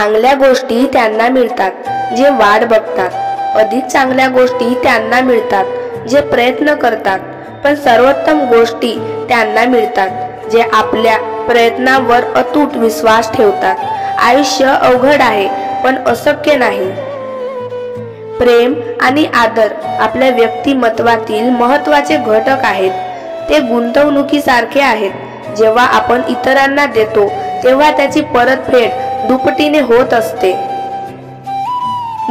चांगल्या गोष्टी त्यांना मिळतात जे वाट बघतात, अधिक चांगल्या गोष्टी त्यांना मिळतात जे प्रयत्न करतात, पण सर्वोत्तम गोष्टी त्यांना मिळतात जे आपल्या प्रयत्नांवर अतूट विश्वास ठेवतात। आयुष्य अवघड आहे पण अशक्य नाही। प्रेम आणि आदर आपल्या व्यक्तिमत्वातील महत्त्वाचे घटक आहेत। ते गुंतवणुकीसारखे आहेत। जेव्हा आपण इतरांना देतो तेव्हा त्याची परतफेड दुपटीने होत असते।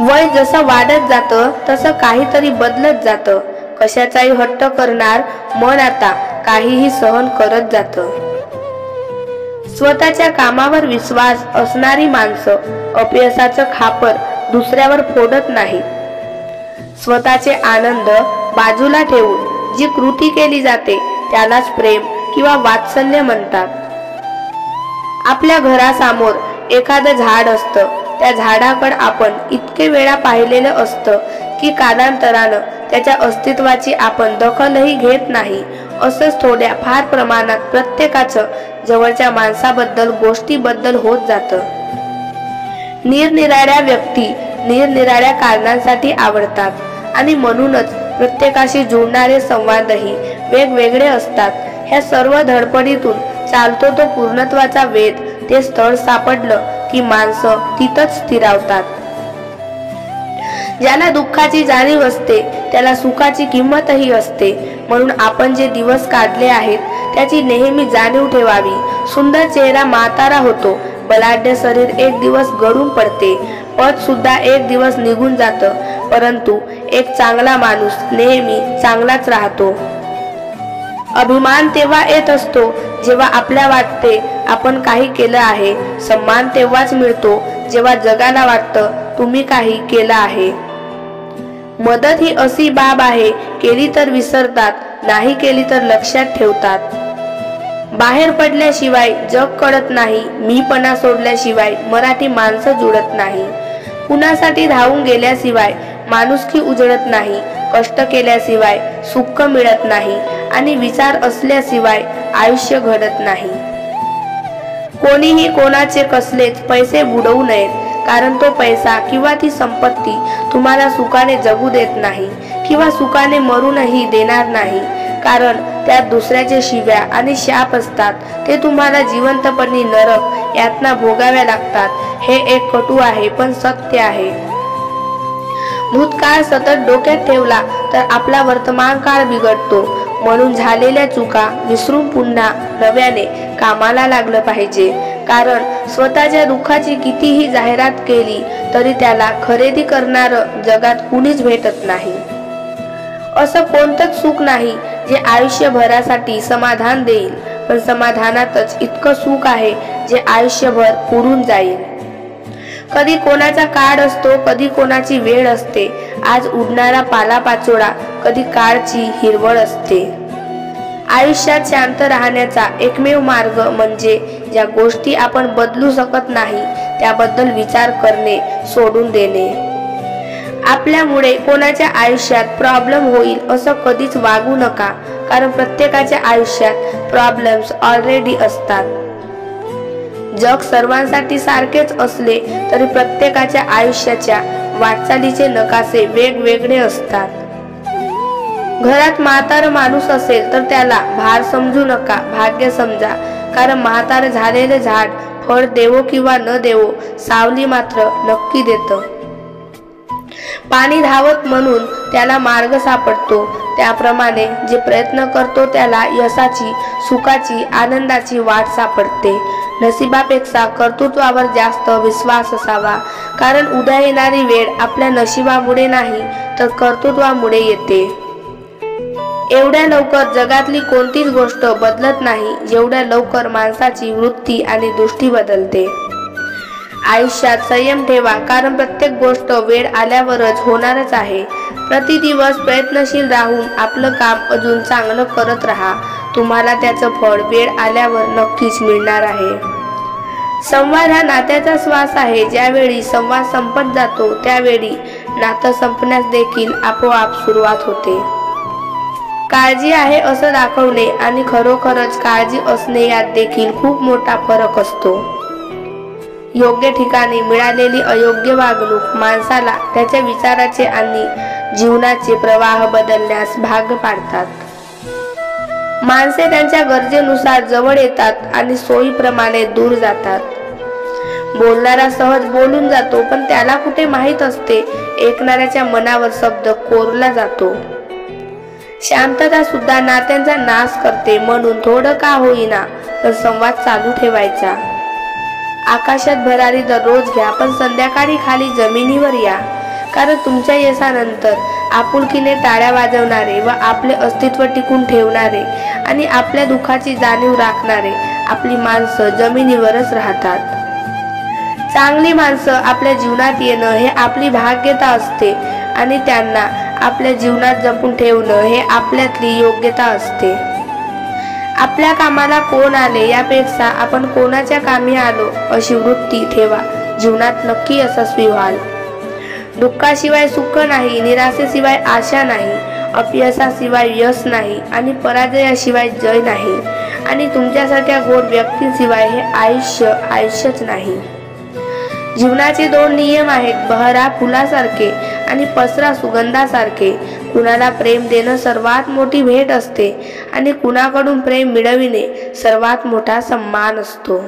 वय जसं वाढत जातं तसं काहीतरी बदलत जातं। कशाचाही हट्ट करणार मन आता काहीही सहन करत जातं। स्वतःच्या कामावर विश्वास असणारी माणसं अपयशाचं खापर दुसऱ्यावर फोडत नाहीत। स्वतःचे आनंद बाजूला ठेवून जी कृती केली जाते त्यालाच प्रेम किंवा वात्सल्य म्हणतात। आपल्या घरासमोर एखादं झाड असतं, त्या झाडाकडे आपण इतके वेळा पाहिलेलं असतं की कालांतरानं त्याच्या अस्तित्वाची आपण दखलही घेत नाही। असंच थोड्या फार प्रमाणात प्रत्येकाचं जवळच्या माणसाबद्दल गोष्टीबद्दल होत जातं। निरनिराळ्या व्यक्ती निरनिराळ्या कारणांसाठी आवडतात आणि म्हणूनच प्रत्येकाशी जोडणारे संवादही वेगवेगळे असतात। ह्या सर्व धडपडीतून चालतो तो पूर्णत्वाचा वेध, ते स्थळ सापडलं की माणसं तिथंच स्थिरावतात। ज्याला दुःखाची जाणीव असते त्याला सुखाची किंमतही असते। म्हणून आपण जे दिवस काढले आहेत त्याची नेहमी जाणीव ठेवावी। सुंदर चेहरा म्हातारा होतो, बलाढ्य शरीर एक दिवस गळून पडते, पद सुद्धा एक दिवस निघून जातं, परंतु एक चांगला माणूस नेहमी चांगलाच राहतो। अभिमान तेव्हा येत असतो जेव्हा आपल्या वाटते आपण काही केलं आहे। सन्मान तेव्हाच मिळतो जेव्हा जगाला वाटतं तुम्ही काही केलं आहे। मदत ही अशी बाब आहे, केली तर विसरतात, नाही केली तर लक्षात ठेवतात। बाहेर पडल्याशिवाय जग कळत नाही, मीपणा सोडल्याशिवाय मराठी माणसं जुळत नाही। कुणासाठी धावून गेल्याशिवाय माणुसकी उजळत नाही, कष्ट केल्याशिवाय सुख मिळत नाही आणि विचार असल्याशिवाय आयुष्य घडत नाही। कोणीही कोणाचे कसलेच पैसे बुडवू नयेत, कारण तो पैसा किंवा ती संपत्ती तुम्हाला सुखाने जगू देत नाही किंवा सुखाने मरूनही देणार नाही, कारण त्यात दुसऱ्याचे शिव्या आणि शाप असतात। ते तुम्हाला जिवंतपणी नरक यातना भोगाव्या लागतात। हे एक कटू आहे पण सत्य आहे। भूतकाळ सतत डोक्यात ठेवला तर आपला वर्तमान काळ बिघडतो। म्हणून झालेल्या चुका विसरून पुन्हा नव्याने कामाला लागलं पाहिजे, कारण स्वतःच्या दुःखाची कितीही जाहिरात केली तरी त्याला खरेदी करणारं जगात कुणीच भेटत नाही। असं कोणतंच सुख नाही जे आयुष्यभरासाठी समाधान देईल, पण समाधानातच इतकं सुख आहे जे आयुष्यभर पुरून जाईल। कधी कोणाचा काळ असतो, कधी कोणाची वेळ असते। आज उडणारा पालापाचोळा कधी काळची हिरवळ असते। आयुष्यात शांत राहण्याचा एकमेव मार्ग म्हणजे ज्या गोष्टी आपण बदलू शकत नाही त्याबद्दल विचार करणे सोडून देणे। आपल्यामुळे कोणाच्या आयुष्यात प्रॉब्लेम होईल असं कधीच वागू नका, कारण प्रत्येकाच्या आयुष्यात प्रॉब्लेम्स ऑलरेडी असतात। जग सर्वांसाठी सारखेच असले तरी प्रत्येकाच्या आयुष्याच्या वाटचालीचे नकाशे वेगवेगळे असतात। घरात म्हातारा माणूस असेल तर त्याला भार समजू नका, भाग्य समजा, कारण म्हातारं झालेले झाड फळ देवो किंवा न देवो सावली मात्र नक्की देतं। पाणी धावत म्हणून त्याला मार्ग सापडतो, त्याप्रमाणे जे प्रयत्न करतो त्याला यशाची, सुखाची, आनंदाची वाट सापडते। नशिबापेक्षा कर्तृत्वावर जास्त विश्वास असावा, कारण उद्या येणारी वेळ आपल्या नशिबामुळे नाही तर कर्तृत्वामुळे येते। एवढ्या लवकर जगातली कोणतीच गोष्ट बदलत नाही जेवढ्या लवकर माणसाची वृत्ती आणि दृष्टी बदलते। आयुष्यात संयम ठेवा, कारण प्रत्येक गोष्ट वेळ आल्यावरच होणारच आहे। प्रतिदिवस प्रयत्नशील राहून आपलं काम अजून चांगलं करत राहा, तुम्हाला त्याचं फळ वेळ आल्यावर नक्कीच मिळणार आहे। संवाद हा नात्याचा श्वास आहे। ज्यावेळी संवाद संपत जातो त्यावेळी नातं संपण्यास देखील आपोआप सुरुवात होते। काळजी आहे असं दाखवणे आणि खरोखरच काळजी असणे यात देखील खूप मोठा फरक असतो। योग्य ठिकाणी मिळालेली अयोग्य वागणूक माणसाला त्याच्या विचाराचे आणि जीवनाचे प्रवाह बदलण्यास भाग पाडतात. माणसे त्यांच्या गरजेनुसार जवळ येतात आणि सोयीप्रमाणे दूर जातात. बोलणारा सहज बोलून जातो, पण त्याला कुठे माहीत असते ऐकणाऱ्याच्या मनावर शब्द कोरला जातो. शांतता सुद्धा नात्यांचा नाश करते, म्हणून थोडं का होईना पण संवाद चालू ठेवायचा. आकाशात भरारी दररोज घ्या, पण संध्याकाळी खाली जमिनीवर या. कारण तुमच्या यशानंतर आपुलकीने टाळ्या वाजवणारे व आपले अस्तित्व टिकून ठेवणारे आणि आपल्या दुःखाची जाणीव राखणारे आपली माणसं जमिनीवरच राहतात. चांगली माणसं आपल्या जीवनात येणं हे आपली भाग्यता असते आणि त्यांना आपल्या जीवनात जपून ठेवणं हे आपल्यातली योग्यता असते. आपल्या कामाला कोण आले यापेक्षा आपण कोणाच्या कामी आलो अशी वृत्ती ठेवा. जीवनात नक्की यशस्वी व्हाल. दुःखाशिवाय सुख नाही, निराशेशिवाय आशा नाही, अपयशाशिवाय यश नाही आणि पराजयाशिवाय जय नाही आणि तुमच्यासारख्या गोड व्यक्तीशिवाय हे आयुष्यच नाही. जीवनाचे दोन नियम आहेत, बहरा फुलासारखे आणि पसरा सुगंधासारखे. कुणाला प्रेम देणं सर्वात मोठी भेट असते आणि कुणाकडून प्रेम मिळविणे सर्वात मोठा सन्मान असतो.